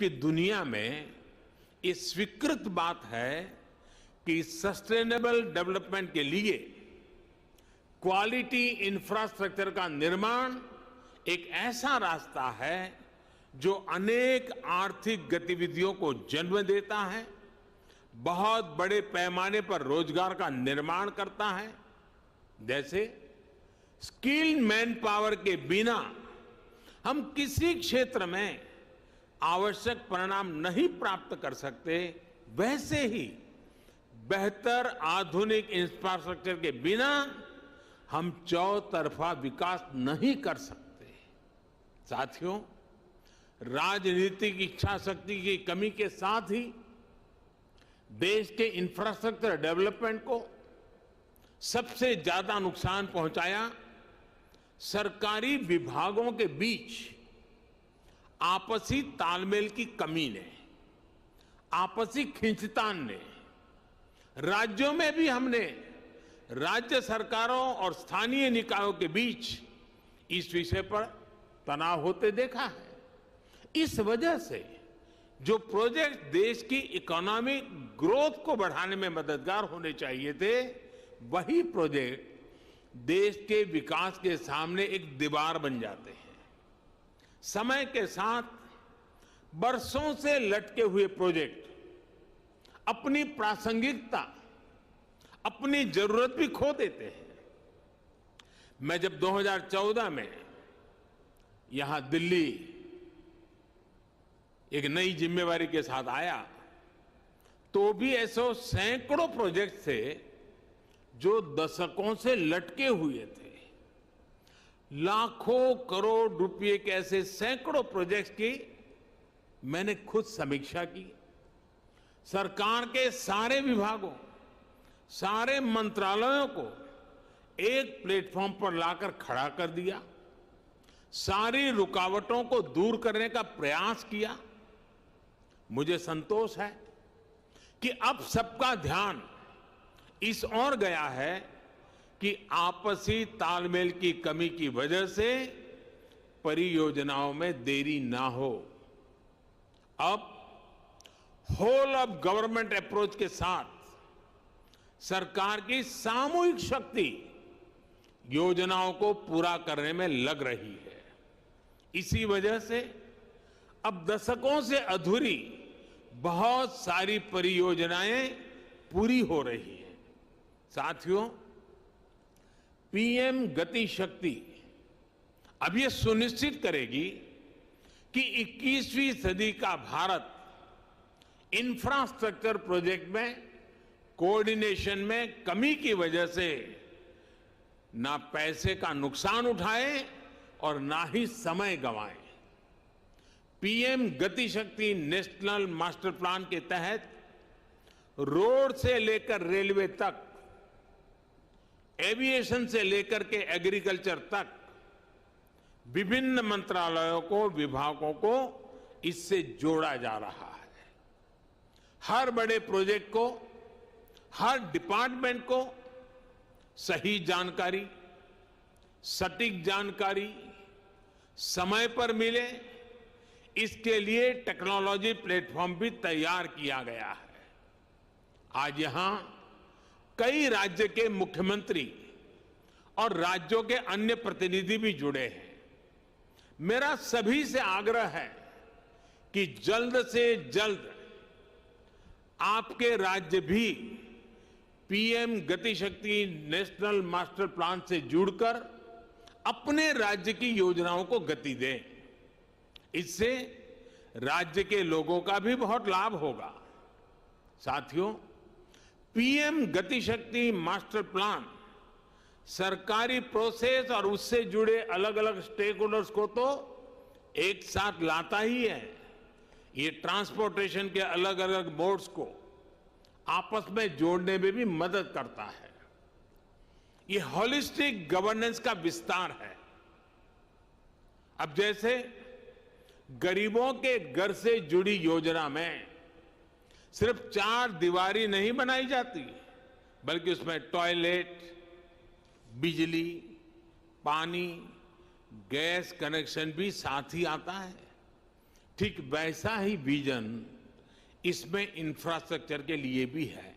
जबकि दुनिया में ये स्वीकृत बात है कि सस्टेनेबल डेवलपमेंट के लिए क्वालिटी इंफ्रास्ट्रक्चर का निर्माण एक ऐसा रास्ता है जो अनेक आर्थिक गतिविधियों को जन्म देता है, बहुत बड़े पैमाने पर रोजगार का निर्माण करता है। जैसे स्किल्ड मैन पावर के बिना हम किसी क्षेत्र में आवश्यक परिणाम नहीं प्राप्त कर सकते, वैसे ही बेहतर आधुनिक इंफ्रास्ट्रक्चर के बिना हम चौतरफा विकास नहीं कर सकते। साथियों, राजनीतिक इच्छा शक्ति की कमी के साथ ही देश के इंफ्रास्ट्रक्चर डेवलपमेंट को सबसे ज्यादा नुकसान पहुंचाया सरकारी विभागों के बीच आपसी तालमेल की कमी ने, आपसी खींचतान ने। राज्यों में भी हमने राज्य सरकारों और स्थानीय निकायों के बीच इस विषय पर तनाव होते देखा है। इस वजह से जो प्रोजेक्ट देश की इकोनॉमिक ग्रोथ को बढ़ाने में मददगार होने चाहिए थे, वही प्रोजेक्ट देश के विकास के सामने एक दीवार बन जाते हैं। समय के साथ बरसों से लटके हुए प्रोजेक्ट अपनी प्रासंगिकता, अपनी जरूरत भी खो देते हैं। मैं जब 2014 में यहां दिल्ली एक नई जिम्मेवारी के साथ आया, तो भी ऐसे सैकड़ों प्रोजेक्ट थे जो दशकों से लटके हुए थे। लाखों करोड़ रुपए के ऐसे सैकड़ों प्रोजेक्ट्स की मैंने खुद समीक्षा की। सरकार के सारे विभागों, सारे मंत्रालयों को एक प्लेटफॉर्म पर लाकर खड़ा कर दिया, सारी रुकावटों को दूर करने का प्रयास किया। मुझे संतोष है कि अब सबका ध्यान इस ओर गया है कि आपसी तालमेल की कमी की वजह से परियोजनाओं में देरी ना हो। अब होल ऑफ गवर्नमेंट अप्रोच के साथ सरकार की सामूहिक शक्ति योजनाओं को पूरा करने में लग रही है। इसी वजह से अब दशकों से अधूरी बहुत सारी परियोजनाएं पूरी हो रही हैं। साथियों, पीएम गति शक्ति अब ये सुनिश्चित करेगी कि 21वीं सदी का भारत इंफ्रास्ट्रक्चर प्रोजेक्ट में कोऑर्डिनेशन में कमी की वजह से ना पैसे का नुकसान उठाए और ना ही समय गंवाए। पीएम गति शक्ति नेशनल मास्टर प्लान के तहत रोड से लेकर रेलवे तक, एविएशन से लेकर के एग्रीकल्चर तक विभिन्न मंत्रालयों को, विभागों को इससे जोड़ा जा रहा है। हर बड़े प्रोजेक्ट को, हर डिपार्टमेंट को सही जानकारी, सटीक जानकारी समय पर मिले, इसके लिए टेक्नोलॉजी प्लेटफॉर्म भी तैयार किया गया है। आज यहां कई राज्य के मुख्यमंत्री और राज्यों के अन्य प्रतिनिधि भी जुड़े हैं। मेरा सभी से आग्रह है कि जल्द से जल्द आपके राज्य भी पीएम गति शक्ति नेशनल मास्टर प्लान से जुड़कर अपने राज्य की योजनाओं को गति दें। इससे राज्य के लोगों का भी बहुत लाभ होगा। साथियों, पीएम गति शक्ति मास्टर प्लान सरकारी प्रोसेस और उससे जुड़े अलग अलग स्टेक होल्डर्स को तो एक साथ लाता ही है। ये ट्रांसपोर्टेशन के अलग अलग मोड्स को आपस में जोड़ने में भी मदद करता है। ये होलिस्टिक गवर्नेंस का विस्तार है। अब जैसे गरीबों के घर से जुड़ी योजना में सिर्फ 4 दीवारी नहीं बनाई जाती, बल्कि उसमें टॉयलेट, बिजली, पानी, गैस कनेक्शन भी साथ ही आता है। ठीक वैसा ही विजन इसमें इंफ्रास्ट्रक्चर के लिए भी है।